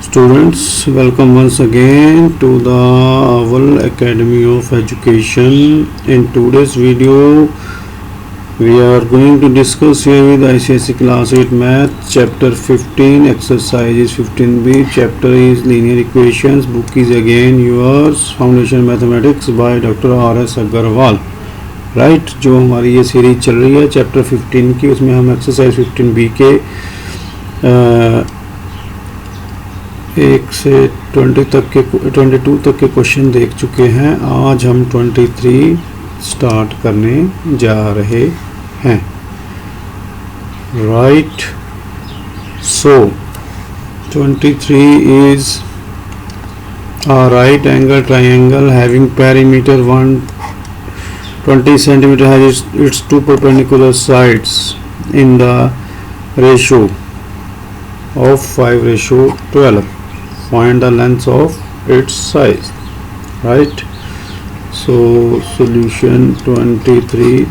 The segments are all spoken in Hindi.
Students, welcome once again to the Owl Academy of Education. In today's video, we are going to discuss here with ICSE Class 8 Math, Chapter 15, Exercises 15B. Chapter is Linear Equations. Book is again yours, Foundation Mathematics by Dr. R.S. Agarwal. Right जो हमारी ये सीरीज चल रही है चैप्टर 15 की, उसमें हम एक्सरसाइज 15B के 1 से 22 तक के क्वेश्चन देख चुके हैं। आज हम 23 स्टार्ट करने जा रहे हैं। Right, so 23 is a right angle triangle having perimeter 120 centimeter has its two perpendicular sides in the ratio of 5:12. Find the length of its size. Right, so solution 23.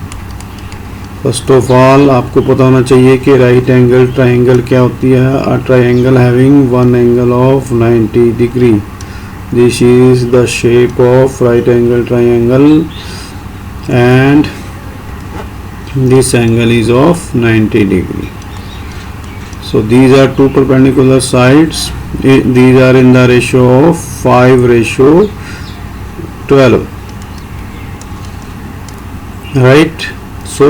First of all आपको पता होना चाहिए कि राइट एंगल ट्राइंगल क्या होती है। A triangle having one angle of 90 degree, this is the shape of right angle triangle and this angle is of 90 degree. So these are two perpendicular sides. These are in the ratio of 5:12. Right, so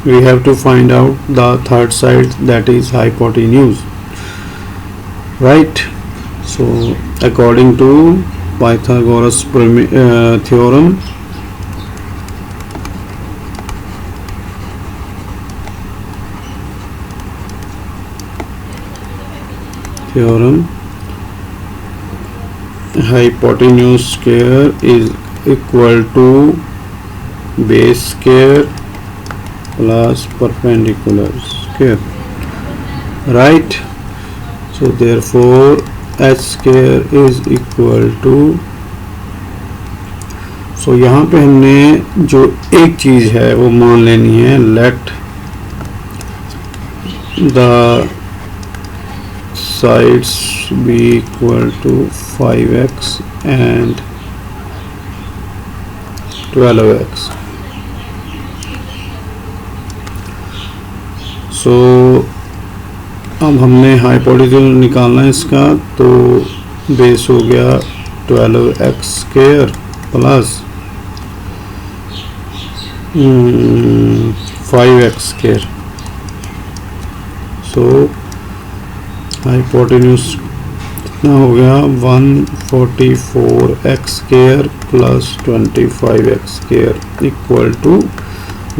we have to find out the third side, that is hypotenuse. Right, so according to Pythagoras theorem, hypotenuse square is equal to base square plus perpendicular square. Right, so therefore h square is equal to, so यहाँ पे हमने जो एक चीज़ है वो मान लेनी है, let the sides be equal to 5x and 12x. So अब हमने हाइपोटेन्यूज निकालना है इसका, तो बेस हो गया 12x square plus 5x square. So hypotenuse कितना हो गया 144x square plus 25x square equal to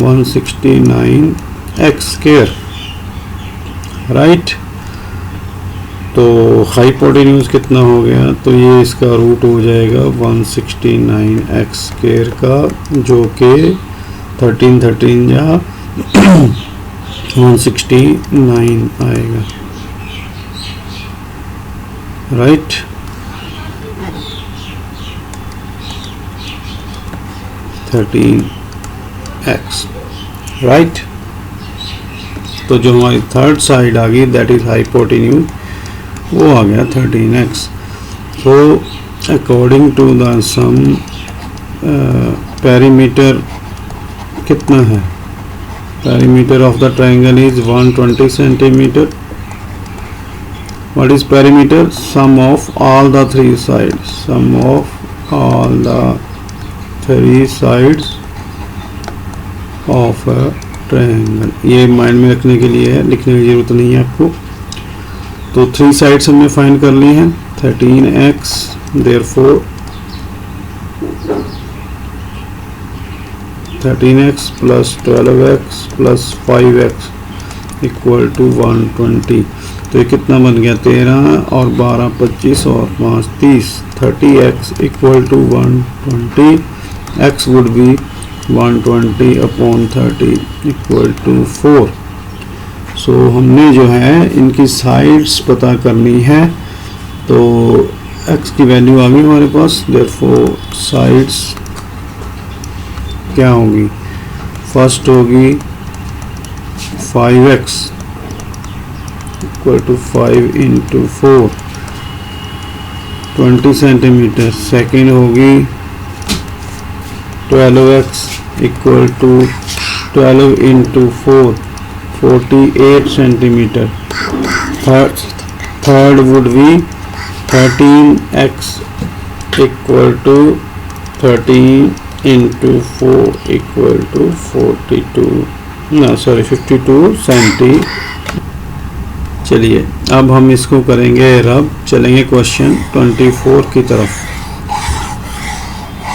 169x square. Right, तो हाइपोटेन्यूज कितना हो गया, तो ये इसका रूट हो जाएगा 169x स्क्वायर का, जो कि 13 या 169 आएगा। Right, (13x). राइट, तो जो हमारी थर्ड साइड आ गई दैट इज हाइपोटेन्यूज, वो आ गया 13x। So according to the sum perimeter कितना है, perimeter of the triangle is 120 centimeter. What is perimeter? Sum of all the three sides. Sum of all the three sides of a triangle. ये माइंड में रखने के लिए है, लिखने की जरूरत नहीं है आपको। तो थ्री साइड्स हमने फाइंड कर ली हैं, 13x, therefore 13x plus 12x plus 5x equal to 120। तो ये कितना बन गया 13 और 12 25 और 5 30, 30x equal to 120। x would be 120 upon 30 equal to 4। So हमने जो है इनकी साइड्स पता करनी है, तो x की वैल्यू आ गई हमारे पास। देयरफॉर साइड्स क्या होगी, फर्स्ट होगी 5x equal to 5 into 4 20 centimeter. Second होगी 12x equal to 12 into 4 48 centimeter. Third would be 13x equal to 13 into 4 equal to 52 centi. चलिए अब हम इसको करेंगे रब। चलेंगे क्वेश्चन 24 की तरफ।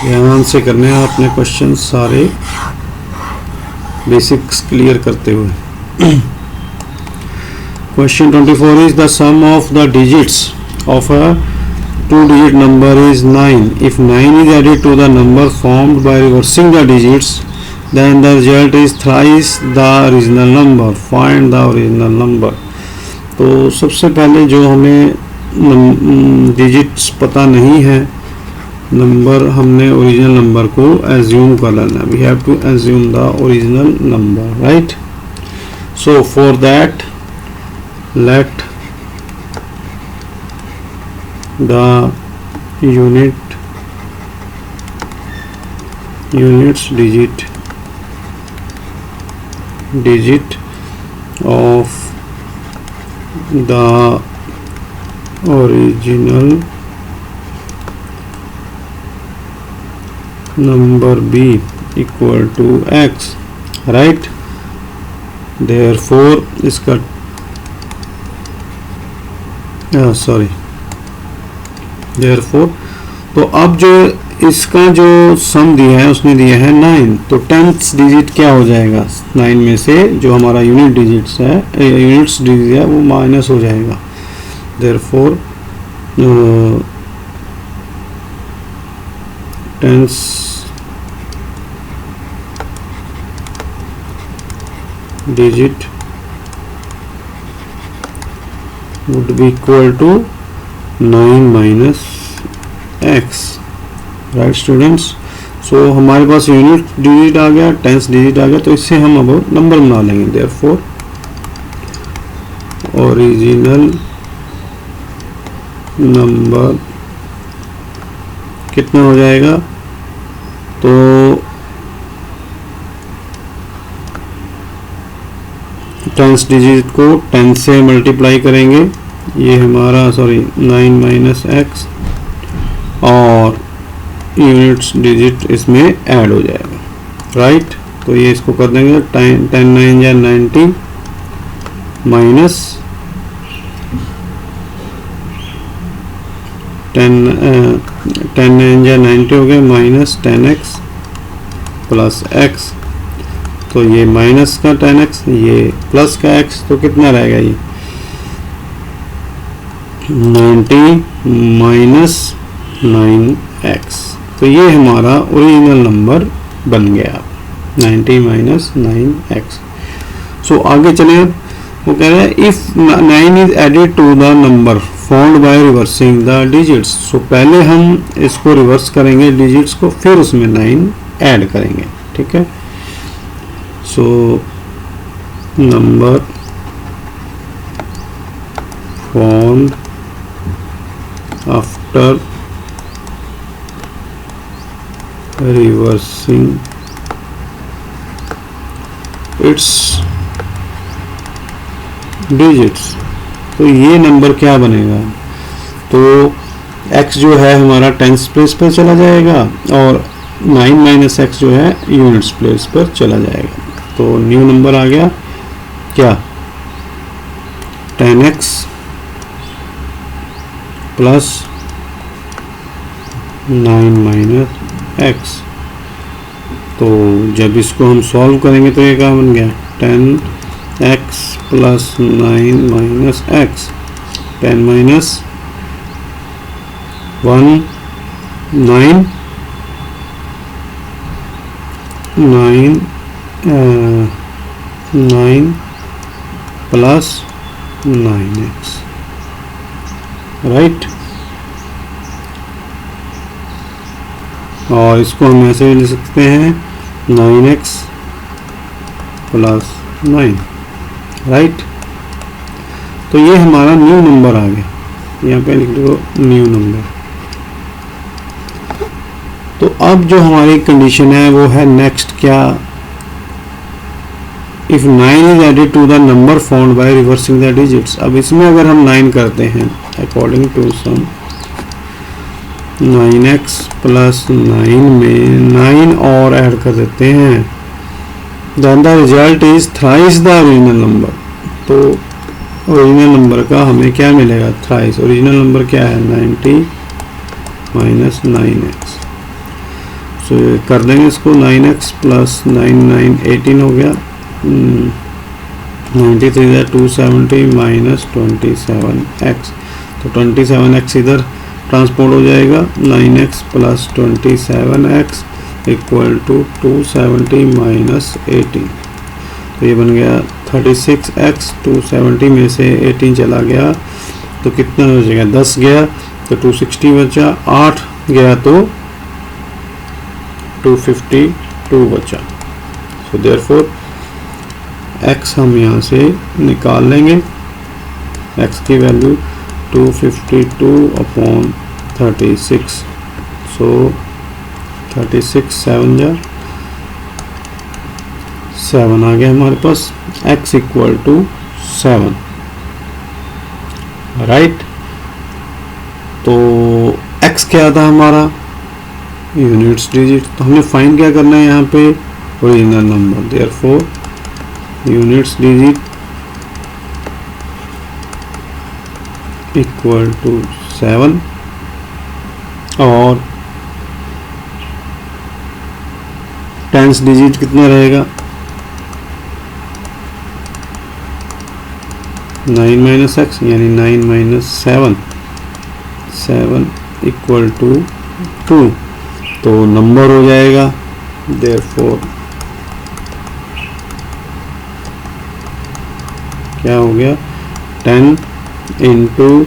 ध्यान से करने हैं अपने क्वेश्चन सारे बेसिक्स क्लियर करते हुए। Question 24 is the sum of the digits of a 2-digit number is 9. If 9 is added to the number formed by reversing the digits, then the result is thrice the original number. Find the original number. तो सबसे पहले जो हमें डिजिट्स पता नहीं है, नंबर हमने ओरिजिनल नंबर को एज्यूम कर लेना। We have to assume the original number, right. So for that let the units digit of the original number b equal to x, right। therefore इसका therefore तो अब जो इसका जो सम दिया है उसने दिया है 9, तो 10th डिजिट क्या हो जाएगा 9 में से? जो हमारा यूनिट्स डिजिट है वो माइनस हो जाएगा। therefore 10th digit would be equal to 9 minus x, right students। so हमारे पास यूनिट डिजिट आ गया, 10th डिजिट आ गया, तो इससे हम अब नंबर बना लेंगे। therefore ओरिजिनल नंबर कितना हो जाएगा? तो टेंथ डिजिट को 10 से मल्टीप्लाई करेंगे, ये हमारा 9 माइनस एक्स, और यूनिट्स डिजिट इसमें ऐड हो जाएगा, राइट। तो ये इसको कर देंगे 10 9 या 90 माइनस 10 9 या 90 हो गया, माइनस 10x प्लस x। तो ये माइनस का 10x, ये प्लस का x, तो कितना रहेगा ये 90 माइनस 9x। तो ये हमारा ओरिजिनल नंबर बन गया 90 माइनस 9x। सो आगे चले, वो कह रहा है if 9 is added to the number found by reversing the digits. So पहले हम इसको रिवर्स करेंगे डिजिट्स को, फिर उसमें 9 ऐड करेंगे, ठीक है। So number found after reversing it's digits. तो ये नंबर क्या बनेगा? तो x जो है हमारा टेंस प्लेस पर चला जाएगा, और 9 माइनस एक्स जो है यूनिट्स प्लेस पर चला जाएगा। तो न्यू नंबर आ गया क्या 10x प्लस 9 माइनस एक्स। तो जब इसको हम सॉल्व करेंगे तो ये क्या बन गया 10x plus 9 minus x. 10 minus 1 9 9 plus 9x, right. और इसको हम ऐसे भी लिख सकते हैं 9x प्लस 9, राइट। तो ये हमारा न्यू नंबर आ गया, यहाँ पे लिख दो न्यू नंबर। तो अब जो हमारी कंडीशन है वो है नेक्स्ट क्या, if 9 is added to the number found by reversing the digits. अब इसमें अगर हम 9 करते हैं according to some 9x plus 9 में 9 और ऐड कर देते हैं, then the result is thrice the original number. तो ओरिजिनल नंबर का हमें क्या मिलेगा, थ्राइस। ओरिजिनल नंबर क्या है 90 माइनस 9x। सो कर देंगे इसको 9x प्लस 9 9 18 हो गया, 93 है 270 माइनस 27x। तो 27x इधर ट्रांसपोर्ट हो जाएगा, 9x plus 27x equal to 270 minus 18। तो ये बन गया 36x। 270 में से 18 चला गया तो कितना हो जाएगा, 10 गया तो 260 बचा, 8 गया तो 252 बचा। सो देयरफॉर x हम यहाँ से निकाल लेंगे, x की वैल्यू 252 अपॉन 36। सो 36 7 जा 7 आ गया हमारे पास, x इक्वल टू 7, राइट। तो x क्या था हमारा, यूनिट्स डिजिट। तो हमने फाइंड क्या करना है यहाँ पे, original number. Therefore units digit equal to 7 और टेंस डिजिट कितना रहेगा, 9 माइनस एक्स यानी 9 माइनस 7 इक्वल टू 2। तो नंबर हो जाएगा, देयरफॉर क्या हो गया 10 इंटू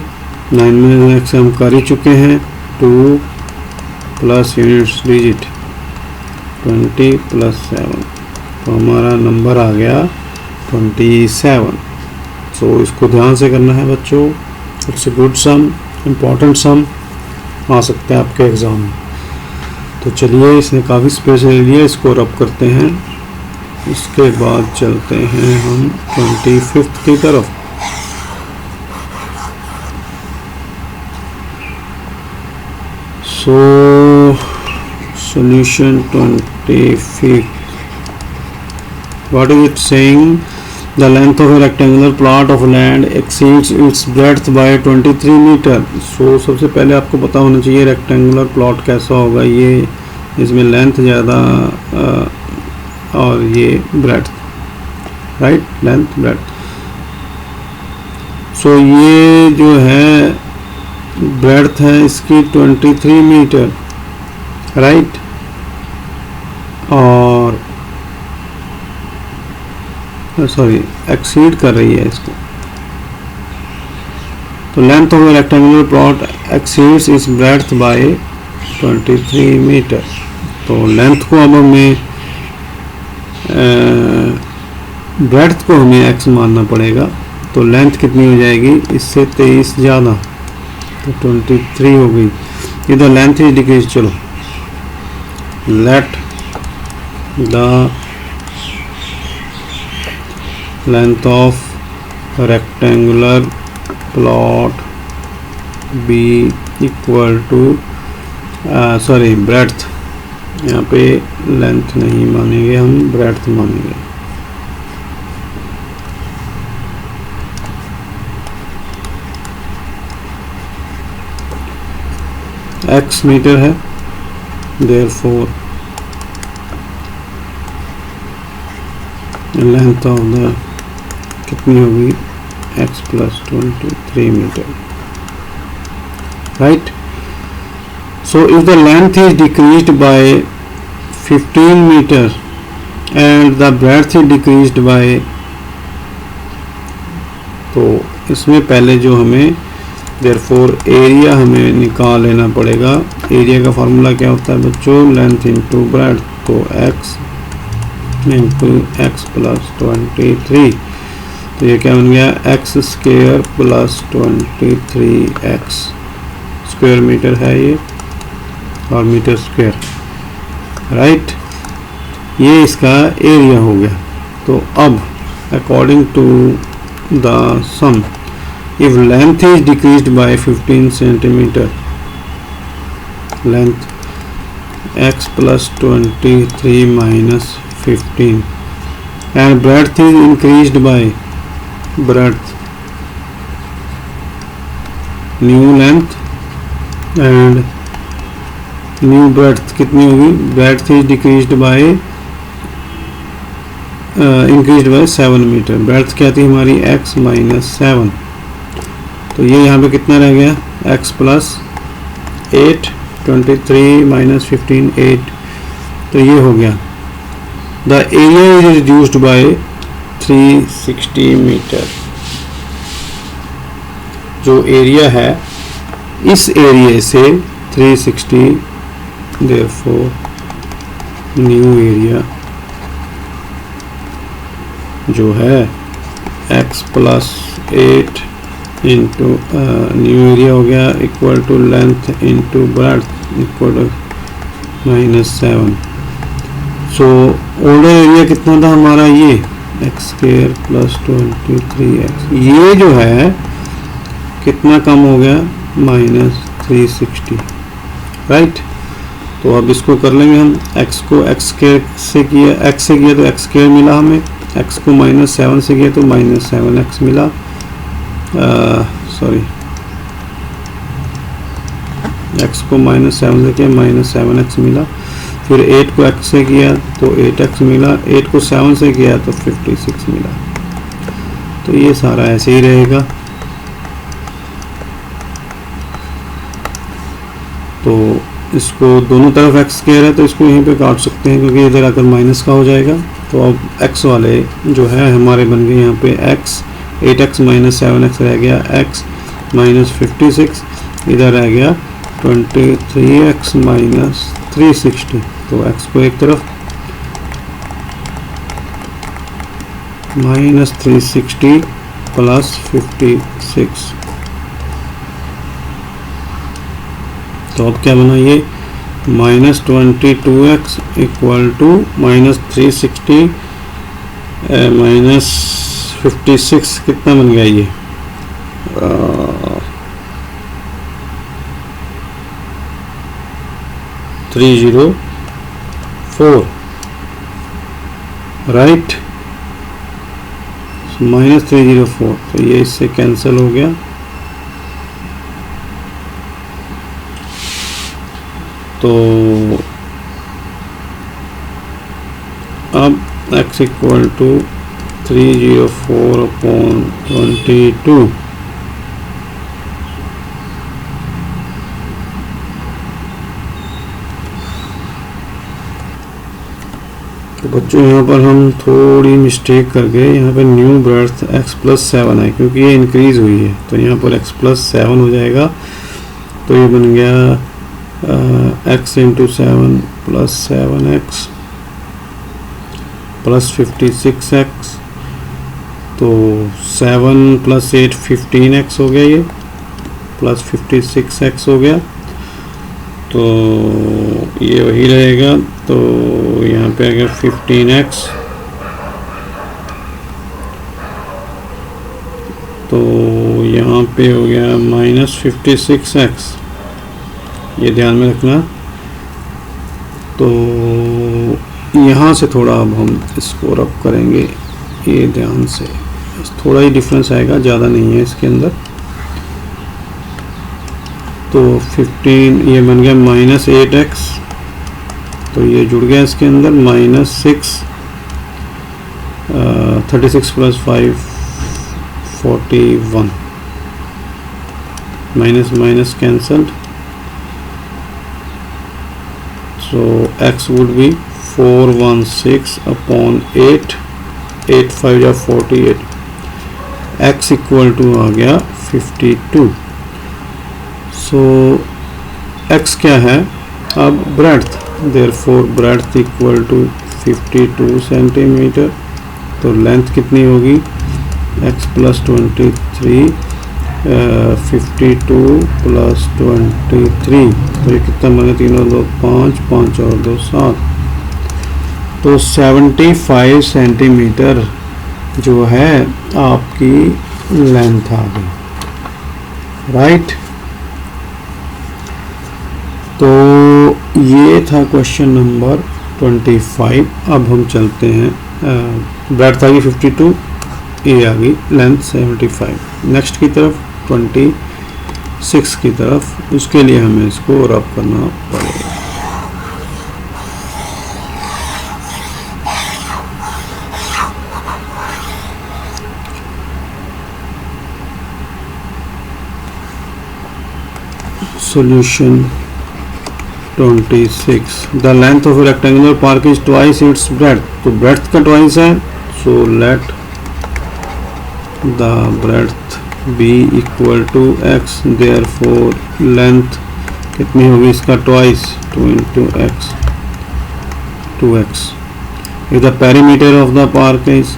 9 माइनस एक्स हम कर ही चुके हैं, 2 प्लस यूनिट्स डिजिट 20 प्लस 7। तो हमारा नंबर आ गया 27। सो इसको ध्यान से करना है बच्चों, it's a good sum, important sum, आ सकता है आपके एग्ज़ाम में। तो चलिए इसने काफ़ी स्पेस ले लिया, इसको रब करते हैं, इसके बाद चलते हैं हम 25th की तरफ। सो solution 25th, what is it saying, the length of a rectangular plot of land exceeds its breadth by 23 मीटर। सो सबसे पहले आपको पता होना चाहिए रेक्टेंगुलर प्लॉट कैसा होगा, ये इसमें लेंथ ज़्यादा और ये ब्रेड्थ, राइट, लेंथ ब्रेड्थ। सो ये जो है ब्रेड्थ है इसकी 23 मीटर, राइट, और सॉरी एक्सीड कर रही है इसको। तो length of the rectangular plot exceeds इस ब्रेड्थ बाय 23 मीटर। तो लेंथ को अब हमें ब्रेड्थ को हमें x मानना पड़ेगा। तो लेंथ कितनी हो जाएगी, इससे 23 ज़्यादा, तो 23 हो गई। इधर लेंथ इज डिक्रीज, चलो let the length of rectangular plot be equal to sorry breadth, यहाँ पे लेंथ नहीं मानेंगे हम, ब्रेड्थ मानेंगे। x मीटर है, देयरफॉर लेंथ ऑफ द कितनी होगी, x plus 23 meter, right. So if the length is decreased by 15 meter and the breadth is decreased by, तो इसमें पहले जो हमें therefore एरिया हमें निकाल लेना पड़ेगा। एरिया का फार्मूला क्या होता है बच्चों, लेंथ इंटू ब्रेड्थ। तो x इंटू एक्स प्लस 23, तो ये क्या बन गया, x square plus 23x, square meter है ये और मीटर स्क्वायर। राइट। ये इसका एरिया हो गया। तो अब according to the sum, if length is decreased by 15 centimeter, length x plus 23 minus 15 and breadth is increased by breadth, new length and new breadth कितनी होगी, breadth is decreased by increased by 7 meter, breadth क्या थी हमारी x minus 7, तो ये यहाँ पे कितना रह गया x plus 8, 23 minus 15 8, तो ये हो गया the area is reduced by 360 meter. जो एरिया है इस एरिया से 360, देयरफॉर न्यू एरिया जो है x plus 8 into new area हो गया equal to length into breadth equal to -7। So older area कितना था हमारा, ये एक्स स्क्वायर प्लस 23x, ये जो है कितना कम हो गया -360, राइट। तो अब इसको कर लेंगे हम, x को x स्क्वायर से किया, x से किया तो x स्क्वायर मिला हमें, x को -7 से किया तो -7x मिला, सॉरी x को -7 से किया -7x मिला, फिर 8 को x से किया तो 8x मिला, 8 को 7 से किया तो 56 मिला। तो ये सारा ऐसे ही रहेगा। तो इसको दोनों तरफ x स्क्वायर है तो इसको यहीं पे काट सकते हैं क्योंकि इधर आकर माइनस का हो जाएगा। तो अब x वाले जो है हमारे बन गए यहाँ पे x 8x - 7x रह गया, x - 56, इधर रह गया 23x - 360। तो x को एक तरफ -360 प्लस 56, तो अब क्या बना ये -22x इक्वल टू -360 -56 कितना बन गया ये 304, राइट, -304, तो ये इससे कैंसिल हो गया। तो अब x इक्वल टू 304/22, तो बच्चों यहाँ पर हम थोड़ी मिस्टेक कर गए, यहाँ पर न्यू ब्रेड्थ x + 7 है क्योंकि ये इंक्रीज हुई है, तो यहाँ पर x + 7 हो जाएगा। तो ये बन गया x × 7 + 7x + 56x, तो 7 + 8 15x हो गया, ये प्लस 56x हो गया, तो ये वही रहेगा। तो यहाँ पे अगर 15x, तो यहाँ पे हो गया -56x, ये ध्यान में रखना। तो यहाँ से थोड़ा अब हम इसको रब करेंगे, ये ध्यान से, थोड़ा ही डिफरेंस आएगा, ज़्यादा नहीं है इसके अंदर। तो 15 ये बन गया -8x, तो ये जुड़ गया इसके अंदर -6 36 + 5 41, minus cancelled, so x would be 416/8, 8 5 या 48, x इक्वल टू आ गया 52। सो x क्या है अब breadth, therefore breadth equal to 52 centimeter. तो लेंथ कितनी होगी x + 23 52 + 23, तो ये कितना बने, 3 और 2 5, 5 और 2 7, तो 75 सेंटीमीटर जो है आपकी लेंथ आ गई, राइट। तो ये था क्वेश्चन नंबर 25। अब हम चलते हैं, ब्रेड्थ आ गई 52, ये आ गई लेंथ 75। नेक्स्ट की तरफ 26 की तरफ, उसके लिए हमें इसको रब करना पड़ेगा। Solution 26. The length of a rectangular park is twice its breadth. तो breadth का twice है, so let the breadth be equal to x. Therefore length कितनी होगी इसका twice, 2 into x, 2x. If the perimeter of the park is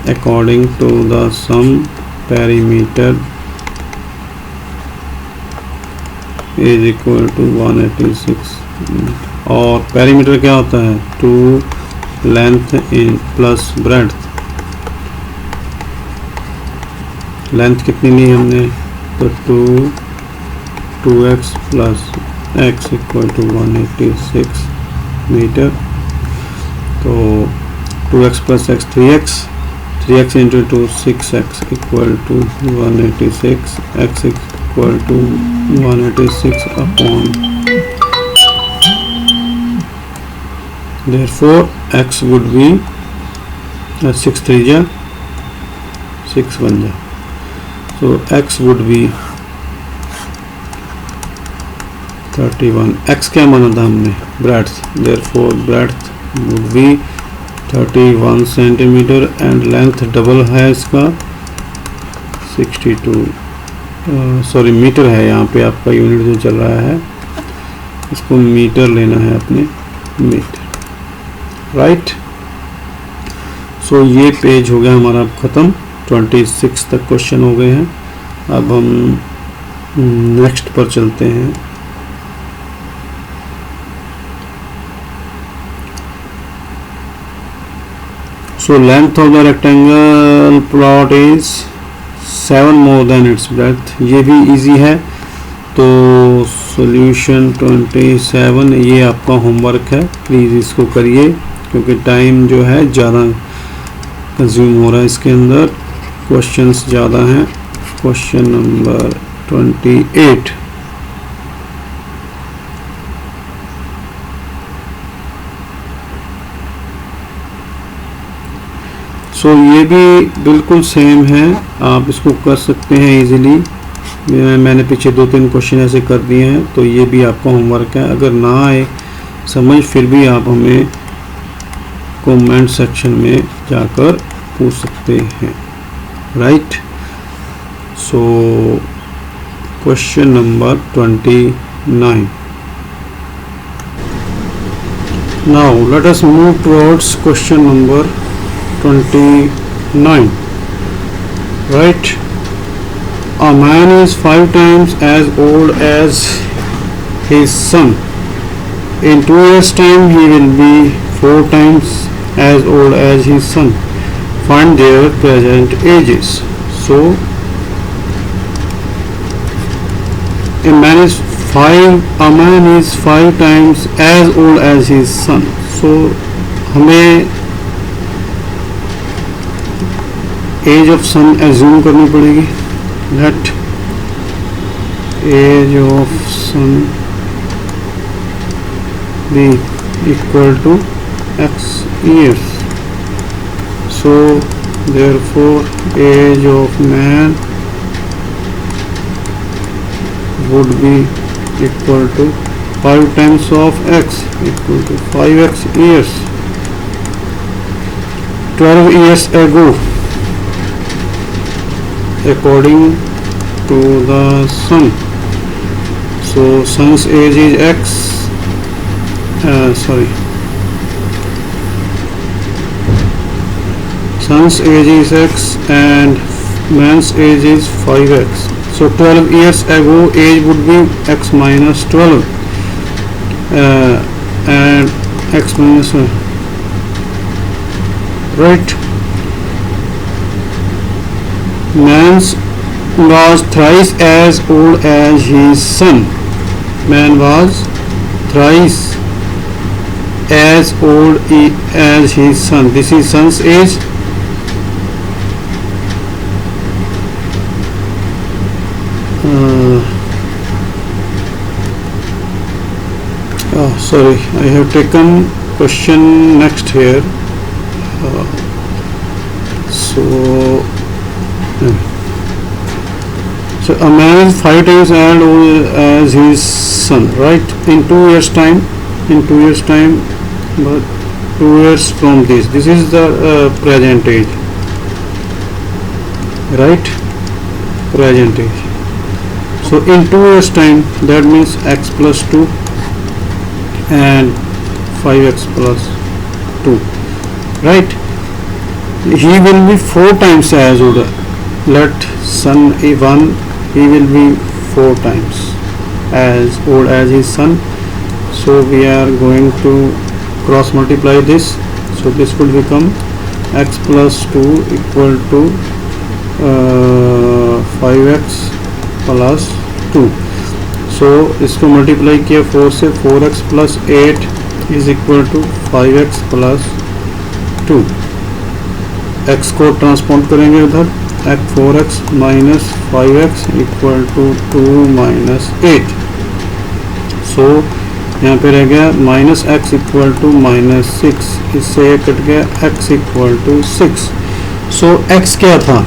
according to the sum perimeter is equal to 186, और पेरीमीटर क्या होता है 2 length in plus breadth. Length कितनी ली हमने, तो 2x plus x equal to 186 meter. तो 2x plus x 3x, 3x into 2 6x equal to 186, x equal to 186 upon, therefore x would be 6 3 जा 6 1 जा, so x would be 31। x क्या माना था हमने, breadth, therefore breadth would be 31 centimetre and length double है इसका 62, सॉरी मीटर है, यहाँ पे आपका यूनिट जो चल रहा है इसको मीटर लेना है अपने, मीटर, राइट। सो ये पेज हो गया हमारा अब ख़त्म, 26 तक क्वेश्चन हो गए हैं। अब हम नेक्स्ट पर चलते हैं। So length of the rectangle plot is 7 more than it's breadth, ये भी इजी है। तो सॉल्यूशन 27, ये आपका होमवर्क है, प्लीज़ इसको करिए क्योंकि टाइम जो है ज़्यादा कंज्यूम हो रहा है इसके अंदर, क्वेश्चंस ज़्यादा हैं। क्वेश्चन नंबर 28, सो ये भी बिल्कुल सेम है, आप इसको कर सकते हैं इजीली। मैंने पीछे 2-3 क्वेश्चन ऐसे कर दिए हैं, तो ये भी आपका होमवर्क है। अगर ना आए समझ फिर भी आप हमें कमेंट सेक्शन में जाकर पूछ सकते हैं, right. So question number 29, now let us move towards question number 29, right? A man is 5 times as old as his son. In 2 years' time, he will be 4 times as old as his son. Find their present ages. So, a man is 5 times as old as his son. So, हमें एज ऑफ सन एज्यूम करनी पड़ेगी। Let age of son be equal to x years, so therefore age of man would be equal to 5 times of x equal to 5x years। 12 years ago, according to the son, so son's age is x, son's age is x and man's age is 5x, so 12 years ago age would be x minus 12, and x minus 1. Right. Man was thrice as old as his son. Man was thrice as old as his son. This is son's age. Sorry, I have taken question next here. So a man is 5 times as old as his son, right? In 2 years time, but 2 years from this is the present age, right? Present age. So in 2 years time, that means x plus 2 and 5x plus 2, right? He will be 4 times as old. Let son A1, he will be 4 times as old as his son. So we are going to cross multiply this. So this will become x plus 2 equal to 5x plus 2. So इसको मल्टीप्लाई किया 4 से, 4x plus 8 is equal to 5x plus 2. x को ट्रांसपोर्ट करेंगे उधर, 4x minus 5x equal to 2 minus 8. So यहाँ पे रह गया minus x equal to minus 6. इससे कट गया x equal to 6. So x क्या था?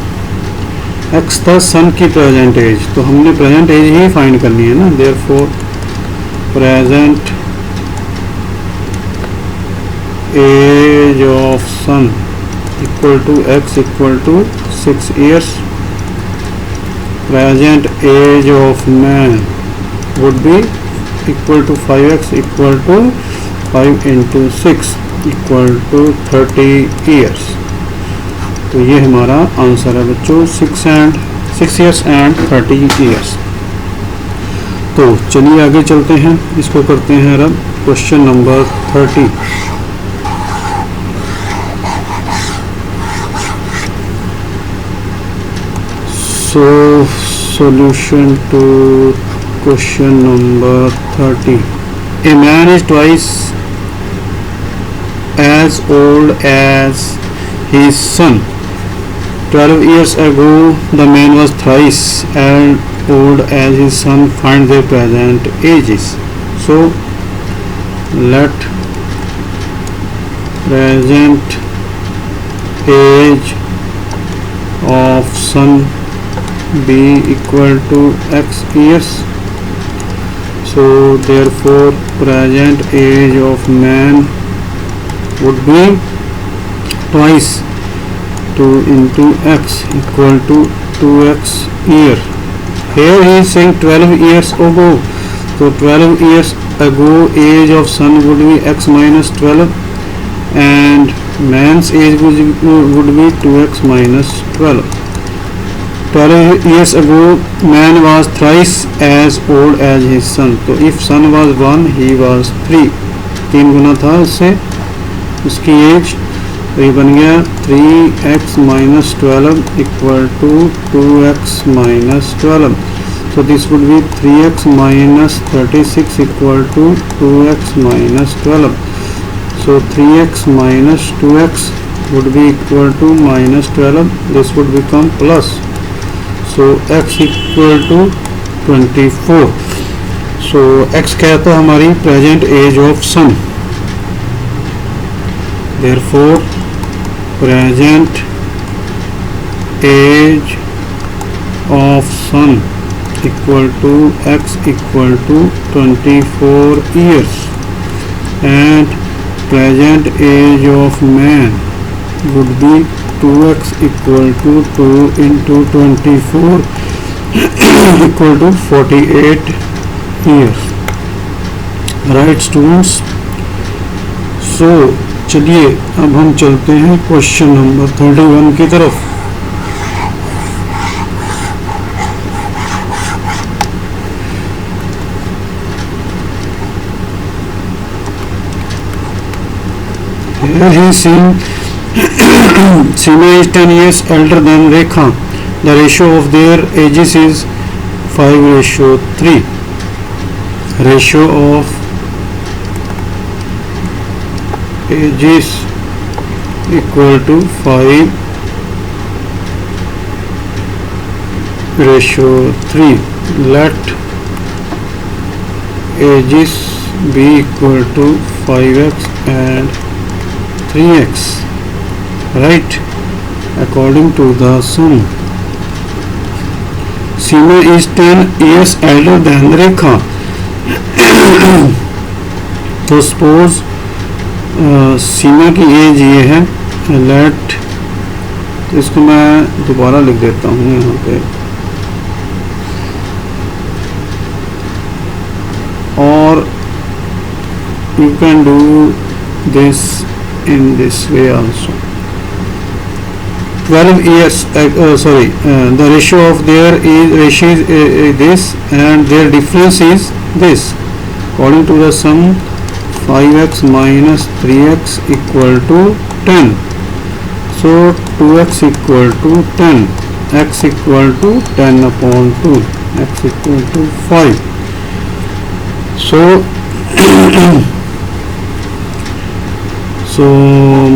x था सन की प्रेजेंट एज, तो हमने प्रेजेंट एज ही फाइंड करनी है ना. Therefore present age of son equal to x equal to 6 years. Present age of man would be equal to 5x equal to 5 into 6 equal to 30 years. तो ये हमारा आंसर है बच्चों, 6 years and 30 years. तो चलिए आगे चलते हैं, इसको करते हैं अब question number 30. So solution to question number 30. A man is twice as old as his son. 12 years ago the man was thrice as old as his son. Find their present ages. So let present age of son be equal to x years. So therefore present age of man would be twice 2 into x equal to 2x year. Here he is saying 12 years ago. So 12 years ago age of son would be x minus 12 and man's age would be 2x minus 12. 12 years ago man was thrice as old as his son. So if son was 1 he was 3, 3 गुना था उससे उसकी एज. तो ये बन गया 3x minus 12 equal to 2x minus 12. So this would be 3x minus 36 equal to 2x minus 12. So 3x minus 2x would be equal to minus 12. This would become plus. So x equal to 24. So x क्या था हमारी present age of son. Therefore present age of son equal to x equal to 24 years and present age of man would be 2x equal to 2 into 24 equal to 48 years. Right students. So चलिए अब हम चलते हैं क्वेश्चन नंबर 31 की तरफ. Here he is saying Seema is 10 years elder than Rekha. The ratio of their ages is 5:3. Ratio of ages equal to 5:3. Let ages be equal to 5x and 3x, right, according to the sum. Seema is 10 years elder than Rekha. तो suppose सीमा की एज ये है, लेट, इसको मैं दोबारा लिख देता हूँ यहाँ पे, और you can do this in this way also. 12 years, the ratio of their ratio is this and their difference is this. According to the sum, 5x minus 3x equal to 10. So 2x equal to 10, x equal to 10 upon 2, x equal to 5. So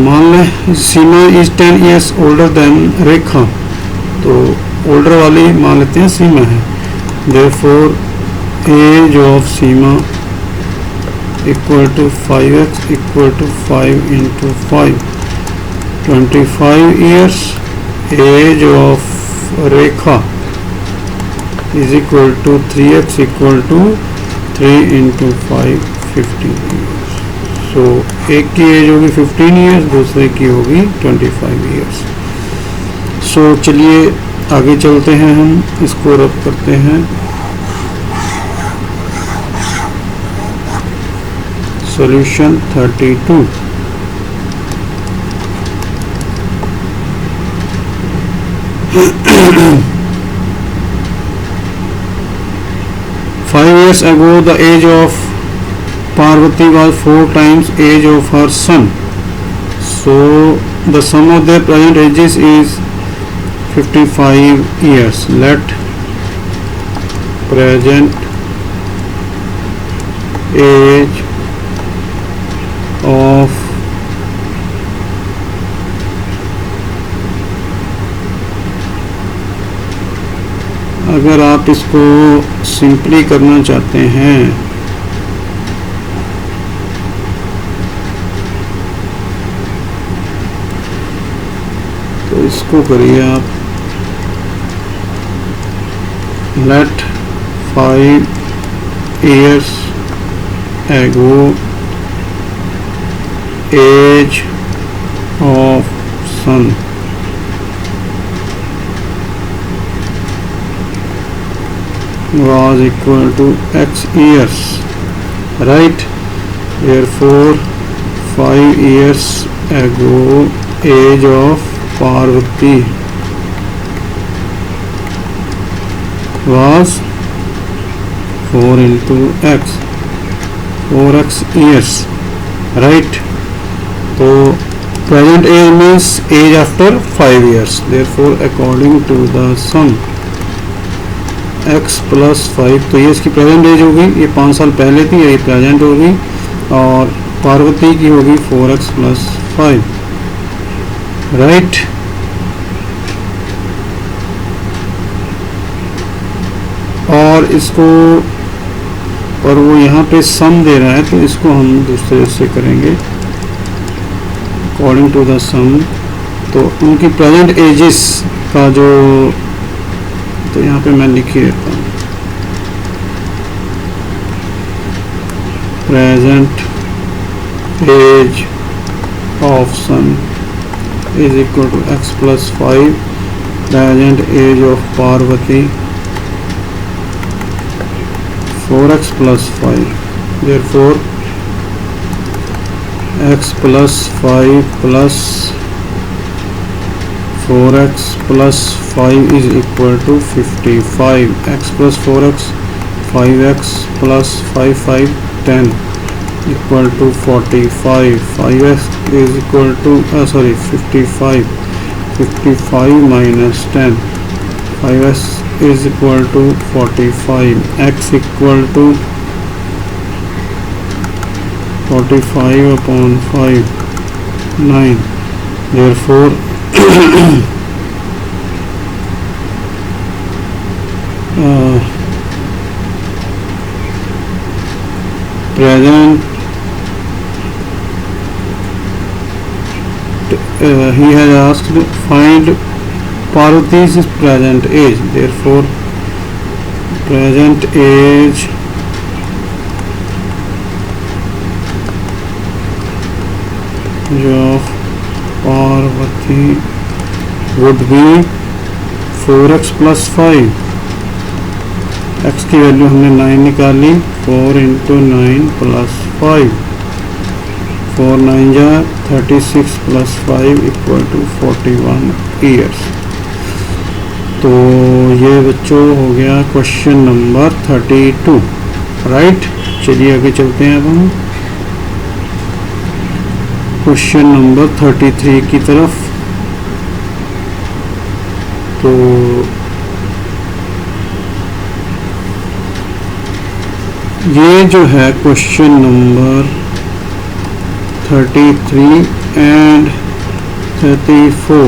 मान लें Seema is 10 years older than Rekha, तो ओल्डर वाली मान लेते हैं सीमा है. Therefore age of Seema equal to 5x equal to 5 into 5, 25 years. Age of Rekha is equal to 3x equal to 3 into 5, 15 years. So एक की एज होगी 15 years, दूसरे की होगी 25 years. So चलिए आगे चलते हैं, हम इसको रब करते हैं. Solution 32. Five years ago, the age of Parvati was 4 times age of her son. So the sum of their present ages is 55 years. Let present age of अगर आप इसको सिंपली करना चाहते हैं तो इसको करिए आप. Let 5 years ago age of son was equal to x years, right? Therefore 5 years ago age of Parvati was 4 into x, 4x years, right? So present age means age after 5 years. Therefore according to the sum x plus 5, तो ये इसकी प्रेजेंट एज होगी, ये 5 साल पहले थी, ये प्रेजेंट होगी, और पार्वती की होगी 4x plus 5, राइट. और इसको और वो यहाँ पे सम दे रहा है तो इसको हम दूसरे से करेंगे अकॉर्डिंग टू द सम. तो उनकी प्रेजेंट एजेस का जो, तो यहाँ पे मैं लिख ही देता हूँ present age of son is equal to x plus 5, present age of Parvati 4x plus 5. Therefore x plus 5 plus 4x plus 5 is equal to 55. X plus 4x, 5x plus 5, 5, 10. equal to 45. 5x is equal to 55. 55 minus 10. 5x is equal to 45. X equal to 45 upon 5, 9. Therefore present he has asked find Parvati's present age. Therefore present age of Parvati would be 4x plus 5. x की वैल्यू हमने 9 निकाली, 4 into 9 plus 5, 4 9 जा 36 plus 5 equal to 41 years. तो ये बच्चों हो गया क्वेश्चन नंबर 32, राइट। चलिए आगे चलते हैं अब हम क्वेश्चन नंबर 33 की तरफ। तो ये जो है क्वेश्चन नंबर 33 एंड 34,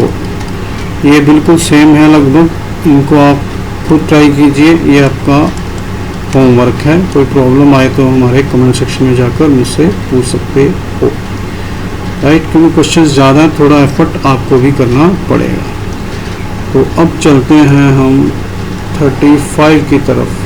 ये बिल्कुल सेम है लगभग। इनको आप खुद ट्राई कीजिए, ये आपका होमवर्क है। कोई प्रॉब्लम आए तो हमारे कमेंट सेक्शन में जाकर मुझसे पूछ सकते हो, राइट। क्योंकि क्वेश्चंस ज़्यादा, थोड़ा एफर्ट आपको भी करना पड़ेगा। तो अब चलते हैं हम 35 की तरफ।